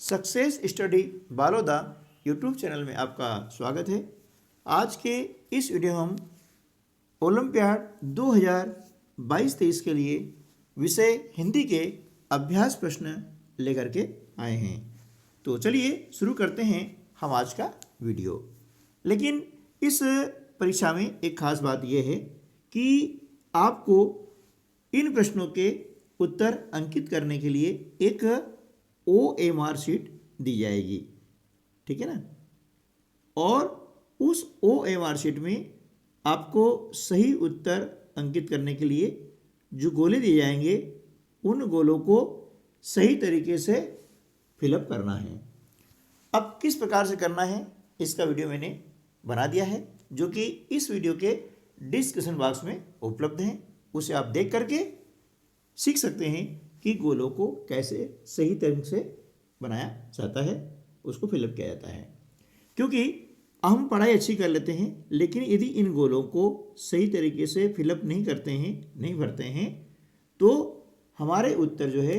Success study Baloda YouTube channel में आपका स्वागत है। आज के इस वीडियो में हम ओलंपियाड 2022-23 के लिए विषय हिंदी के अभ्यास प्रश्न लेकर के आए हैं। तो चलिए शुरू करते हैं हम आज का वीडियो। लेकिन इस परीक्षा में एक खास बात यह है कि आपको इन प्रश्नों के उत्तर अंकित करने के लिए एक OMR शीट दी जाएगी, ठीक है ना। और उस OMR शीट में आपको सही उत्तर अंकित करने के लिए जो गोले दिए जाएंगे उन गोलों को सही तरीके से फिलअप करना है। अब किस प्रकार से करना है इसका वीडियो मैंने बना दिया है, जो कि इस वीडियो के डिस्क्रिप्शन बॉक्स में उपलब्ध है। उसे आप देख करके सीख सकते हैं कि गोलों को कैसे सही तरीके से बनाया जाता है, उसको फिलअप किया जाता है। क्योंकि हम पढ़ाई अच्छी कर लेते हैं, लेकिन यदि इन गोलों को सही तरीके से फिलअप नहीं करते हैं, नहीं भरते हैं, तो हमारे उत्तर जो है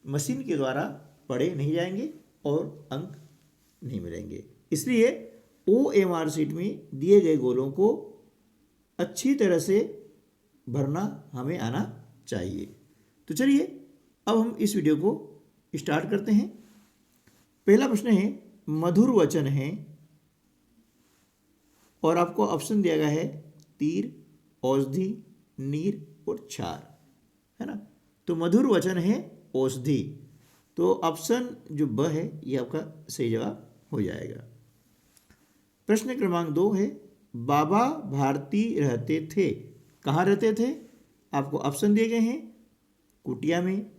मशीन के द्वारा पढ़े नहीं जाएंगे और अंक नहीं मिलेंगे। इसलिए OMR शीट में दिए गए गोलों को अच्छी तरह से भरना हमें आना चाहिए। तो चलिए अब हम इस वीडियो को स्टार्ट करते हैं। पहला प्रश्न है, मधुर वचन है और आपको ऑप्शन दिया गया है तीर, औषधि, नीर और क्षार, है ना। तो मधुर वचन है औषधि, तो ऑप्शन जो ब है ये आपका सही जवाब हो जाएगा। प्रश्न क्रमांक 2 है, बाबा भारती रहते थे। कहाँ रहते थे? आपको ऑप्शन दिए गए हैं कुटिया में,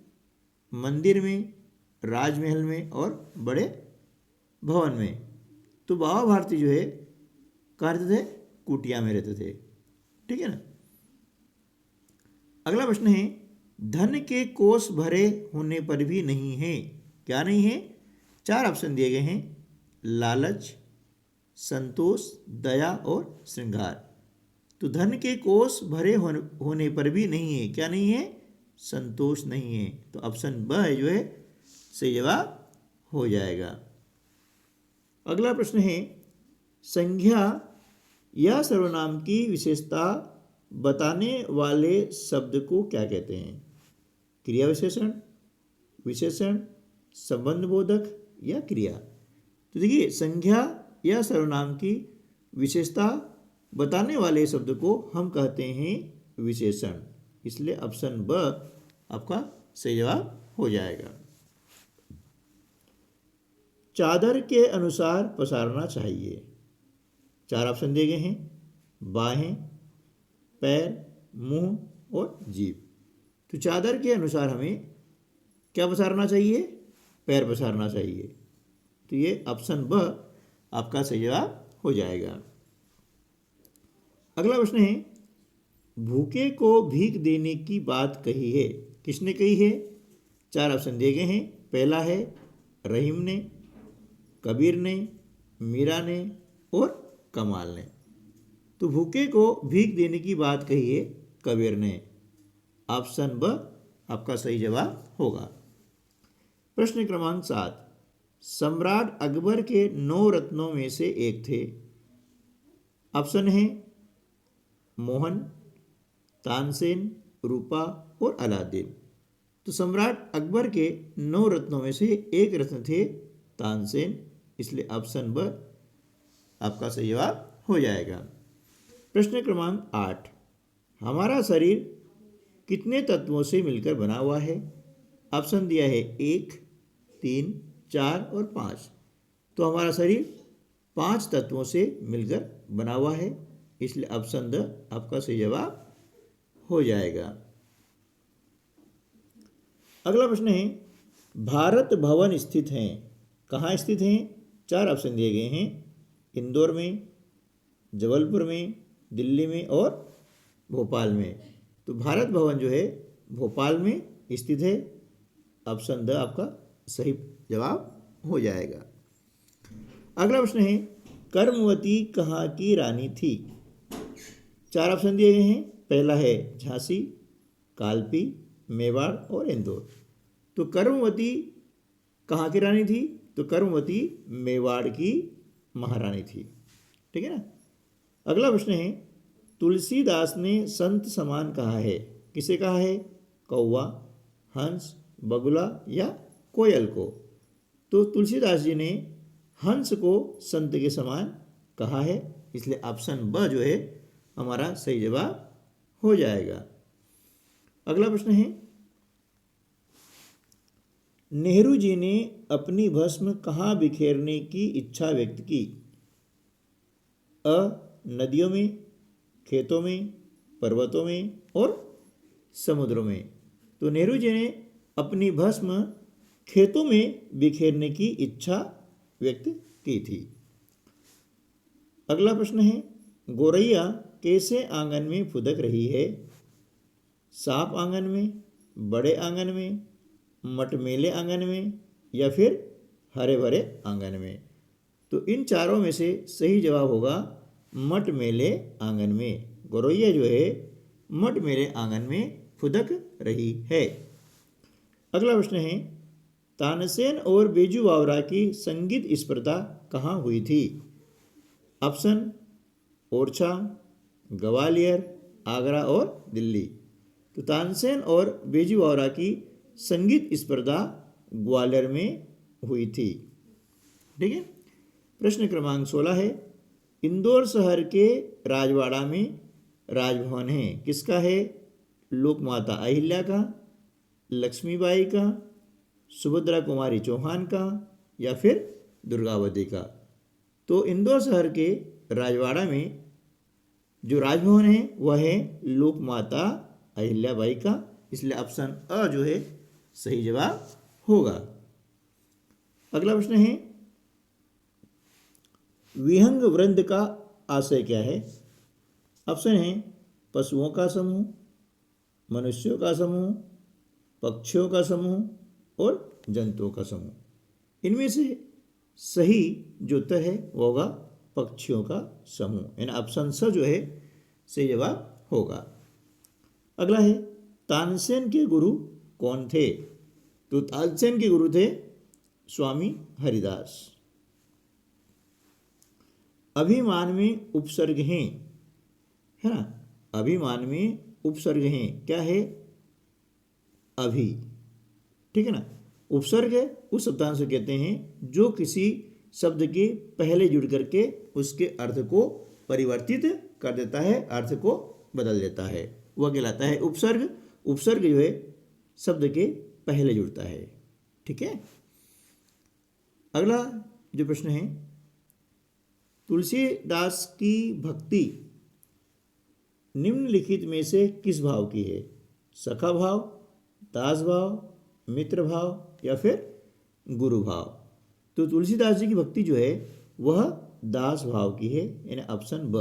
मंदिर में, राजमहल में और बड़े भवन में। तो बाबा भारती जो है कहाँ रहते थे? कुटिया में रहते थे, ठीक है ना। अगला प्रश्न है, धन के कोष भरे होने पर भी नहीं है। क्या नहीं है? 4 ऑप्शन दिए गए हैं, लालच, संतोष, दया और श्रृंगार। तो धन के कोष भरे होने पर भी नहीं है। क्या नहीं है? संतोष नहीं है। तो ऑप्शन ब है जो है सही जवाब हो जाएगा। अगला प्रश्न है, संज्ञा या सर्वनाम की विशेषता बताने वाले शब्द को क्या कहते हैं? क्रिया विशेषण, विशेषण, संबंध बोधक या क्रिया। तो देखिए, संज्ञा या सर्वनाम की विशेषता बताने वाले शब्द को हम कहते हैं विशेषण। इसलिए ऑप्शन ब आपका सही जवाब हो जाएगा। चादर के अनुसार पसारना चाहिए। 4 ऑप्शन दिए गए हैं, बाहें, पैर, मुंह और जीभ। तो चादर के अनुसार हमें क्या पसारना चाहिए? पैर पसारना चाहिए। तो ये ऑप्शन ब आपका सही जवाब हो जाएगा। अगला प्रश्न है, भूखे को भीख देने की बात कही है। किसने कही है? 4 ऑप्शन दिए गए हैं। पहला है रहीम ने, कबीर ने, मीरा ने और कमाल ने। तो भूखे को भीख देने की बात कही है कबीर ने। ऑप्शन ब आपका सही जवाब होगा। प्रश्न क्रमांक 7, सम्राट अकबर के 9 रत्नों में से एक थे। ऑप्शन है मोहन, तानसेन, रूपा और अलादीन। तो सम्राट अकबर के 9 रत्नों में से एक रत्न थे तानसेन। इसलिए ऑप्शन ब आपका सही जवाब हो जाएगा। प्रश्न क्रमांक 8, हमारा शरीर कितने तत्वों से मिलकर बना हुआ है? ऑप्शन दिया है 1, 3, 4 और 5। तो हमारा शरीर 5 तत्वों से मिलकर बना हुआ है। इसलिए ऑप्शन द आपका सही जवाब हो जाएगा। अगला प्रश्न है, भारत भवन स्थित हैं। कहाँ स्थित हैं? 4 ऑप्शन दिए गए हैं, इंदौर में, जबलपुर में, दिल्ली में और भोपाल में। तो भारत भवन जो है भोपाल में स्थित है। ऑप्शन द आपका सही जवाब हो जाएगा। अगला प्रश्न है, कर्मवती कहाँ की रानी थी? 4 ऑप्शन दिए गए हैं। पहला है झांसी, कालपी, मेवाड़ और इंदौर। तो कर्मवती कहाँ की रानी थी? तो कर्मवती मेवाड़ की महारानी थी। ठीक है ना। अगला प्रश्न है, तुलसीदास ने संत समान कहा है, किसे कहा है? कौवा, हंस, बगुला या कोयल को? तो तुलसीदास जी ने हंस को संत के समान कहा है, इसलिए ऑप्शन ब जो है हमारा सही जवाब हो जाएगा। अगला प्रश्न है, नेहरू जी ने अपनी भस्म कहाँ बिखेरने की इच्छा व्यक्त की? अ नदियों में, खेतों में, पर्वतों में और समुद्रों में। तो नेहरू जी ने अपनी भस्म खेतों में बिखेरने की इच्छा व्यक्त की थी। अगला प्रश्न है, गोरैया कैसे आंगन में फुदक रही है? साफ आंगन में, बड़े आंगन में, मटमेले आंगन में या फिर हरे भरे आंगन में? तो इन चारों में से सही जवाब होगा मटमेले आंगन में। गोरैया जो है मटमेले आंगन में फुदक रही है। अगला प्रश्न है, तानसेन और बेजू बावरा की संगीत स्पर्धा कहाँ हुई थी? ऑप्शन ओरछा, ग्वालियर, आगरा और दिल्ली। तो तानसेन और बेजू बावरा की संगीत स्पर्धा ग्वालियर में हुई थी। ठीक है। प्रश्न क्रमांक 16 है, इंदौर शहर के राजवाड़ा में राजभवन है, किसका है? लोकमाता अहिल्या का, लक्ष्मीबाई का, सुभद्रा कुमारी चौहान का या फिर दुर्गावती का? तो इंदौर शहर के राजवाड़ा में जो राजभवन है वह है लोकमाता अहिल्याबाई का, इसलिए ऑप्शन अ जो है सही जवाब होगा। अगला प्रश्न है, विहंग वृंद का आशय क्या है? ऑप्शन है पशुओं का समूह, मनुष्यों का समूह, पक्षियों का समूह और जंतुओं का समूह। इनमें से सही जो उत्तर है वो होगा पक्षियों का समूह, यानी ऑप्शन स जो है सही जवाब होगा। अगला है, तानसेन के गुरु कौन थे? तो तानसेन के गुरु थे स्वामी हरिदास। अभिमान में उपसर्ग हैं, है ना, अभिमान में उपसर्ग हैं, क्या है? अभी। ठीक है ना। उपसर्ग है उस शब्दांश को कहते हैं जो किसी शब्द के पहले जुड़ करके उसके अर्थ को परिवर्तित कर देता है, अर्थ को बदल देता है, वह कहलाता है उपसर्ग। उपसर्ग जो है शब्द के पहले जुड़ता है। ठीक है। अगला जो प्रश्न है, तुलसीदास की भक्ति निम्नलिखित में से किस भाव की है? सखा भाव, दास भाव, मित्र भाव या फिर गुरु भाव? तो तुलसीदास जी की भक्ति जो है वह दास भाव की है, यानी ऑप्शन ब।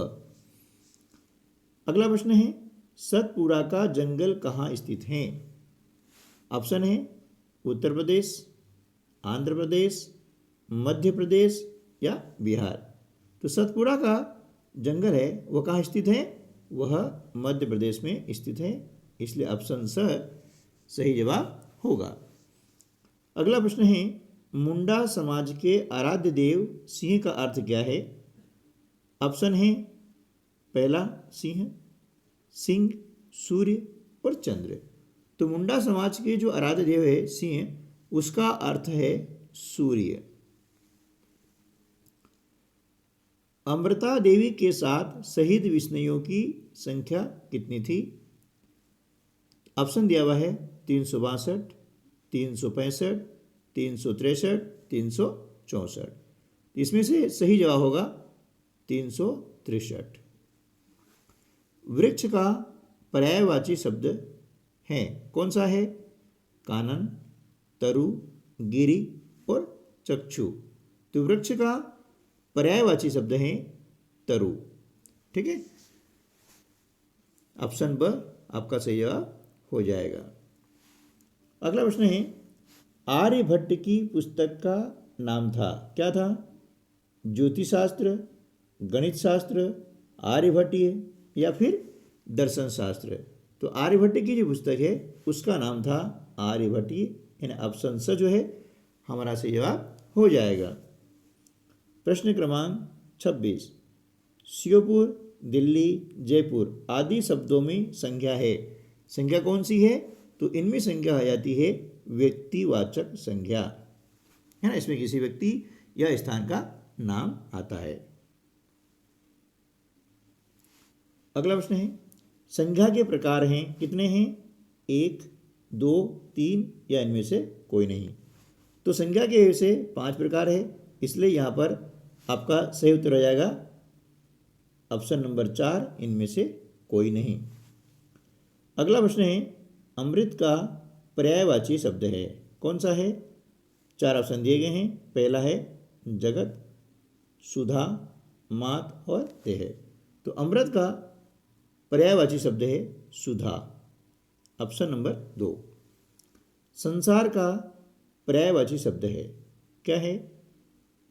अगला प्रश्न है, सतपुरा का जंगल कहाँ स्थित है? ऑप्शन है उत्तर प्रदेश, आंध्र प्रदेश, मध्य प्रदेश या बिहार। तो सतपुरा का जंगल है वह कहाँ स्थित है? वह मध्य प्रदेश में स्थित है, इसलिए ऑप्शन स सही जवाब होगा। अगला प्रश्न है, मुंडा समाज के आराध्य देव सिंह का अर्थ क्या है? ऑप्शन है पहला सिंह, सिंह, सूर्य और चंद्र। तो मुंडा समाज के जो आराध्य देव है सिंह, उसका अर्थ है सूर्य। अमृता देवी के साथ शहीद विष्णुओं की संख्या कितनी थी? ऑप्शन दिया हुआ है 362, 365, 363, 364। इसमें से सही जवाब होगा 363। वृक्ष का पर्यायवाची शब्द है, कौन सा है? कानन, तरु, गिरि और चक्षु। तो वृक्ष का पर्यायवाची शब्द है तरु। ठीक है। ऑप्शन ब आपका सही जवाब हो जाएगा। अगला प्रश्न है, आर्यभट्ट की पुस्तक का नाम था, क्या था? ज्योतिष शास्त्र, गणित शास्त्र, आर्यभट्टीय या फिर दर्शन शास्त्र। तो आर्यभट्ट की जो पुस्तक है उसका नाम था आर्यभट्टीय, यानी ऑप्शन स जो है हमारा सही जवाब हो जाएगा। प्रश्न क्रमांक 26, श्योपुर, दिल्ली, जयपुर आदि शब्दों में संज्ञा है। संज्ञा कौन सी है? तो इनमें संज्ञा आ जाती है व्यक्तिवाचक संज्ञा, है ना। इसमें किसी व्यक्ति या स्थान का नाम आता है। अगला प्रश्न है, संज्ञा के प्रकार हैं कितने हैं? 1, 2, 3 या इनमें से कोई नहीं। तो संज्ञा के वैसे 5 प्रकार है, इसलिए यहाँ पर आपका सही उत्तर हो जाएगा ऑप्शन नंबर 4, इनमें से कोई नहीं। अगला प्रश्न है, अमृत का पर्यायवाची शब्द है, कौन सा है? 4 ऑप्शन दिए गए हैं। पहला है जगत, सुधा, मात और देह। तो अमृत का पर्यायवाची शब्द है सुधा, ऑप्शन नंबर 2। संसार का पर्यायवाची शब्द है, क्या है?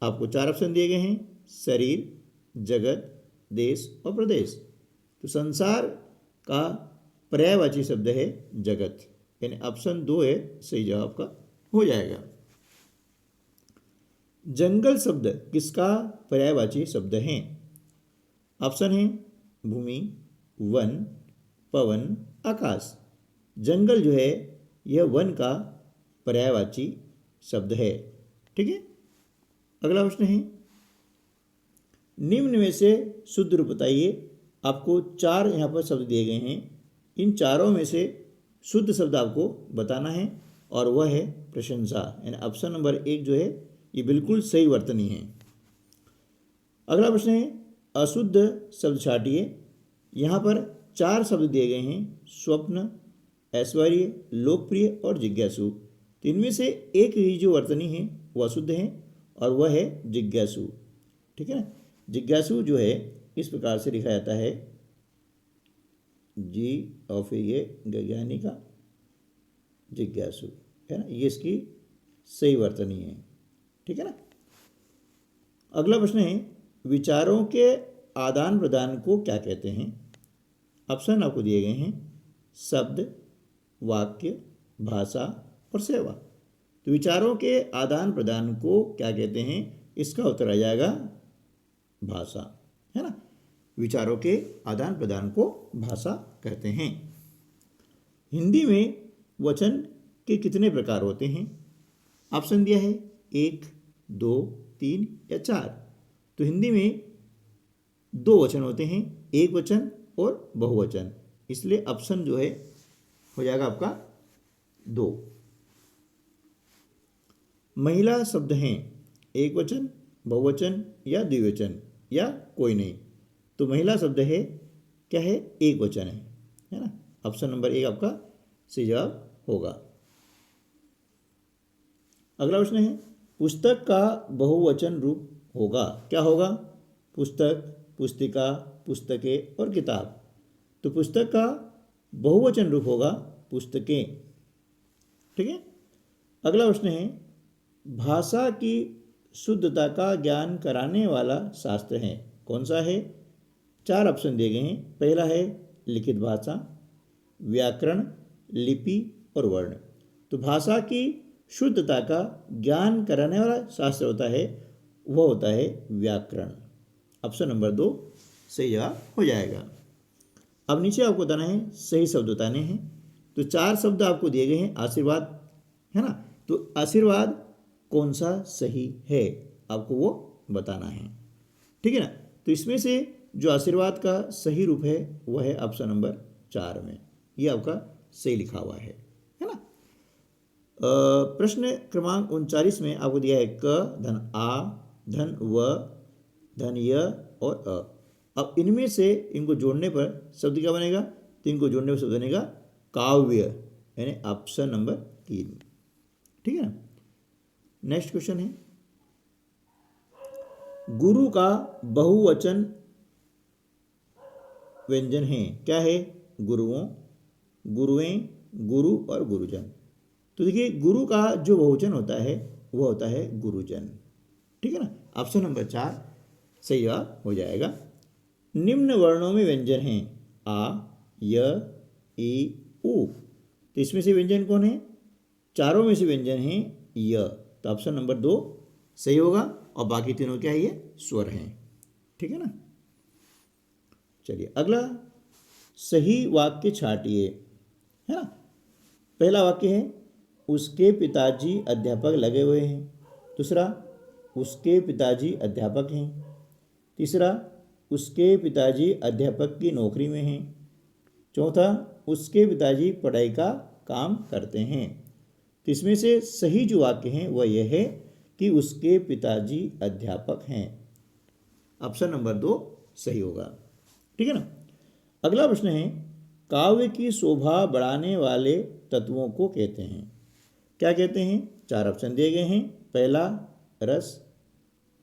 आपको 4 ऑप्शन दिए गए हैं, शरीर, जगत, देश और प्रदेश। तो संसार का पर्यायवाची शब्द है जगत, यानी ऑप्शन 2 है सही जवाब का हो जाएगा। जंगल शब्द किसका पर्यायवाची शब्द है? ऑप्शन है भूमि, वन, पवन, आकाश। जंगल जो है यह वन का पर्यायवाची शब्द है, ठीक है। अगला प्रश्न है, निम्न में से शुद्ध रूप बताइए। आपको 4 यहाँ पर शब्द दिए गए हैं, इन चारों में से शुद्ध शब्द आपको बताना है और वह है प्रशंसा, यानी ऑप्शन नंबर 1 जो है ये बिल्कुल सही वर्तनी है। अगला प्रश्न है, अशुद्ध शब्द छाटिए। यहाँ पर 4 शब्द दिए गए हैं, स्वप्न, ऐश्वर्य, लोकप्रिय और जिज्ञासु। तो इनमें से एक ही जो वर्तनी है वह अशुद्ध है और वह है जिज्ञासु, ठीक है ना। जिज्ञासु जो है इस प्रकार से लिखा जाता है, जी और फिर ये ज्ञानी का जिज्ञासु, है ना, ये इसकी सही वर्तनी है, ठीक है ना। अगला प्रश्न है, विचारों के आदान प्रदान को क्या कहते हैं? ऑप्शन आपको दिए गए हैं, शब्द, वाक्य, भाषा और सेवा। तो विचारों के आदान प्रदान को क्या कहते हैं? इसका उत्तर आ जाएगा भाषा, है ना। विचारों के आदान प्रदान को भाषा कहते हैं। हिंदी में वचन के कितने प्रकार होते हैं? ऑप्शन दिया है 1, 2, 3 या 4। तो हिंदी में 2 वचन होते हैं, एक वचन और बहुवचन, इसलिए ऑप्शन जो है हो जाएगा आपका 2। महिला शब्द हैं एक वचन, बहुवचन या द्विवचन या कोई नहीं। तो महिला शब्द है क्या है? एक वचन है ना। ऑप्शन नंबर 1 आपका सही जवाब होगा। अगला प्रश्न है, पुस्तक का बहुवचन रूप होगा, क्या होगा? पुस्तक, पुस्तिका, पुस्तकें और किताब। तो पुस्तक का बहुवचन रूप होगा पुस्तकें, ठीक है। अगला प्रश्न है, भाषा की शुद्धता का ज्ञान कराने वाला शास्त्र है, कौन सा है? 4 ऑप्शन दिए गए हैं। पहला है लिखित भाषा, व्याकरण, लिपि और वर्ण। तो भाषा की शुद्धता का ज्ञान कराने वाला शास्त्र होता है, वह होता है व्याकरण। ऑप्शन नंबर 2 सही जवाब हो जाएगा। अब नीचे आपको बताना है सही शब्द बताने हैं। तो 4 शब्द आपको दिए गए हैं, आशीर्वाद, है ना। तो आशीर्वाद कौन सा सही है आपको वो बताना है, ठीक है ना। तो इसमें से जो आशीर्वाद का सही रूप है वह है ऑप्शन नंबर 4 में, ये आपका सही लिखा हुआ है ना। प्रश्न क्रमांक 39 में आपको दिया है क, धन आ, धन व, धन य और अ। अब इनमें से इनको जोड़ने पर शब्द क्या बनेगा? तो इनको जोड़ने पर शब्द बनेगा काव्य, यानी ऑप्शन नंबर 3, ठीक है ना। नेक्स्ट क्वेश्चन है, गुरु का बहुवचन व्यंजन है, क्या है? गुरुओं, गुरुएं, गुरु और गुरुजन। तो देखिए गुरु का जो बहुवचन होता है वह होता है गुरुजन, ठीक है ना। ऑप्शन नंबर 4 सही जवाब हो जाएगा। निम्न वर्णों में व्यंजन हैं आ, य, ई, उ। तो इसमें से व्यंजन कौन है? चारों में से व्यंजन है य, तो ऑप्शन नंबर 2 सही होगा और बाकी तीनों क्या है, ये स्वर हैं। ठीक है ना। चलिए अगला सही वाक्य छांटिए, है ना। पहला वाक्य है उसके पिताजी अध्यापक लगे हुए हैं। दूसरा उसके पिताजी अध्यापक हैं। तीसरा उसके पिताजी अध्यापक की नौकरी में हैं। चौथा उसके पिताजी पढ़ाई का काम करते हैं। तो इसमें से सही जो वाक्य है वह यह है कि उसके पिताजी अध्यापक हैं। ऑप्शन नंबर 2 सही होगा। ठीक है ना। अगला प्रश्न है काव्य की शोभा बढ़ाने वाले तत्वों को कहते हैं। क्या कहते हैं? 4 ऑप्शन दिए गए हैं। पहला रस,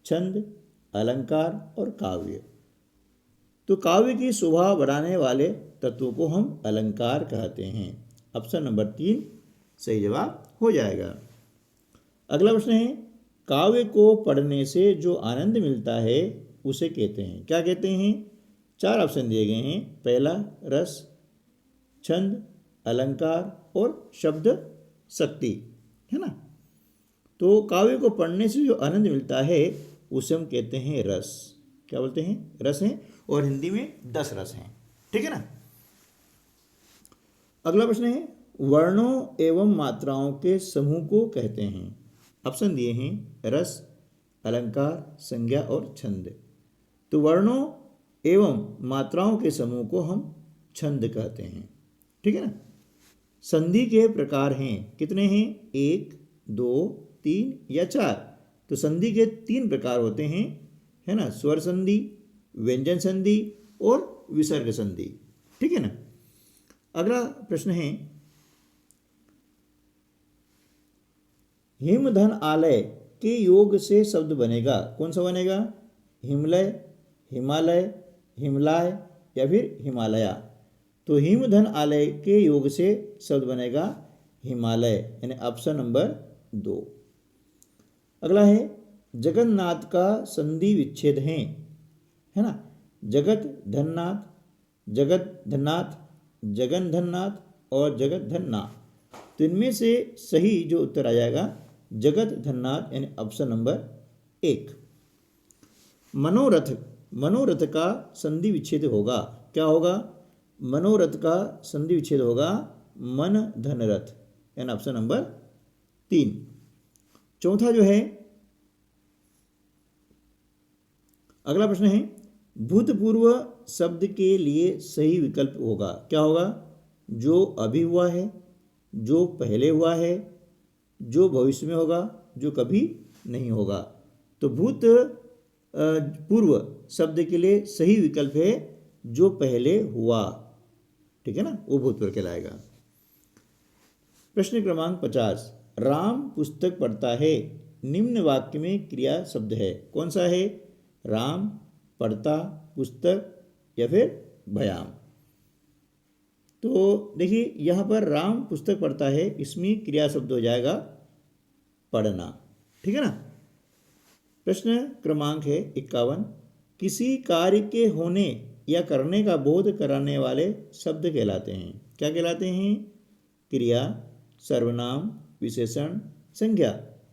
छंद, अलंकार और काव्य। तो काव्य की शोभा बढ़ाने वाले तत्वों को हम अलंकार कहते हैं। ऑप्शन नंबर 3 सही जवाब हो जाएगा। अगला प्रश्न है काव्य को पढ़ने से जो आनंद मिलता है उसे कहते हैं। क्या कहते हैं? 4 ऑप्शन दिए गए हैं। पहला रस, छंद, अलंकार और शब्द शक्ति, है ना। तो काव्य को पढ़ने से जो आनंद मिलता है उसे हम कहते हैं रस। क्या बोलते हैं? रस हैं और हिंदी में 10 रस हैं। ठीक है ना। अगला प्रश्न है वर्णों एवं मात्राओं के समूह को कहते हैं। ऑप्शन दिए हैं रस, अलंकार, संज्ञा और छंद। तो वर्णों एवं मात्राओं के समूह को हम छंद कहते हैं। ठीक है ना। संधि के प्रकार हैं, कितने हैं? 1, 2, 3 या 4। तो संधि के 3 प्रकार होते हैं, है ना। स्वर संधि, व्यंजन संधि और विसर्ग संधि। ठीक है ना। अगला प्रश्न है हिमधन आलय के योग से शब्द बनेगा। कौन सा बनेगा? हिमलय, हिमालय, हिमलाय या फिर हिमालया। तो हिमधन आलय के योग से शब्द बनेगा हिमालय, यानी ऑप्शन नंबर 2। अगला है जगन्नाथ का संधि विच्छेद है ना। जगत धननाथ, जगत धननाथ, जगन धननाथ और जगत धन्ना। तो इनमें से सही जो उत्तर आ जाएगा जगत धननाथ, यानी ऑप्शन नंबर 1। मनोरथ, मनोरथ का संधि विच्छेद होगा। क्या होगा? मनोरथ का संधि विच्छेद होगा मन धनरथ, यानी ऑप्शन नंबर 3। चौथा जो है अगला प्रश्न है भूतपूर्व शब्द के लिए सही विकल्प होगा। क्या होगा? जो अभी हुआ है, जो पहले हुआ है, जो भविष्य में होगा, जो कभी नहीं होगा। तो भूत पूर्व शब्द के लिए सही विकल्प है जो पहले हुआ। ठीक है ना, वो भूतपूर्व कहलाएगा। प्रश्न क्रमांक 50 राम पुस्तक पढ़ता है निम्न वाक्य में क्रिया शब्द है। कौन सा है? राम, पढ़ता, पुस्तक या फिर व्यायाम। तो देखिए यहाँ पर राम पुस्तक पढ़ता है, इसमें क्रिया शब्द हो जाएगा पढ़ना। ठीक है ना। प्रश्न क्रमांक है 51 किसी कार्य के होने या करने का बोध कराने वाले शब्द कहलाते हैं। क्या कहलाते हैं? क्रिया, सर्वनाम, विशेषण, संज्ञा।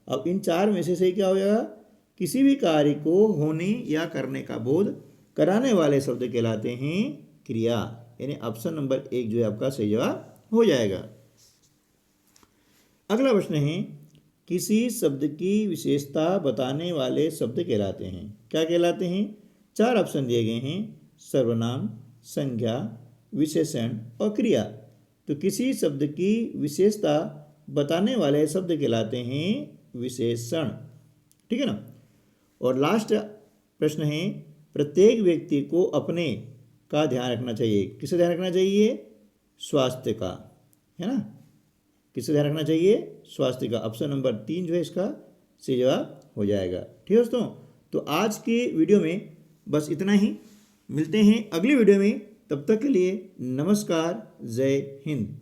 अब इन 4 में से सही क्या हो जाएगा? किसी भी कार्य को होने या करने का बोध कराने वाले शब्द कहलाते हैं क्रिया, यानी ऑप्शन नंबर 1 जो है आपका सही जवाब हो जाएगा। अगला प्रश्न है किसी शब्द की विशेषता बताने वाले शब्द कहलाते हैं। क्या कहलाते हैं? 4 ऑप्शन दिए गए हैं। सर्वनाम, संज्ञा, विशेषण और क्रिया। तो किसी शब्द की विशेषता बताने वाले शब्द कहलाते हैं विशेषण। ठीक है ना। और लास्ट प्रश्न है प्रत्येक व्यक्ति को अपने का ध्यान रखना चाहिए। किसे ध्यान रखना चाहिए? स्वास्थ्य का, है ना। किसे ध्यान रखना चाहिए? स्वास्थ्य का। ऑप्शन नंबर 3 जो है इसका सही जवाब हो जाएगा। ठीक है दोस्तों, तो आज के वीडियो में बस इतना ही। मिलते हैं अगली वीडियो में, तब तक के लिए नमस्कार, जय हिंद।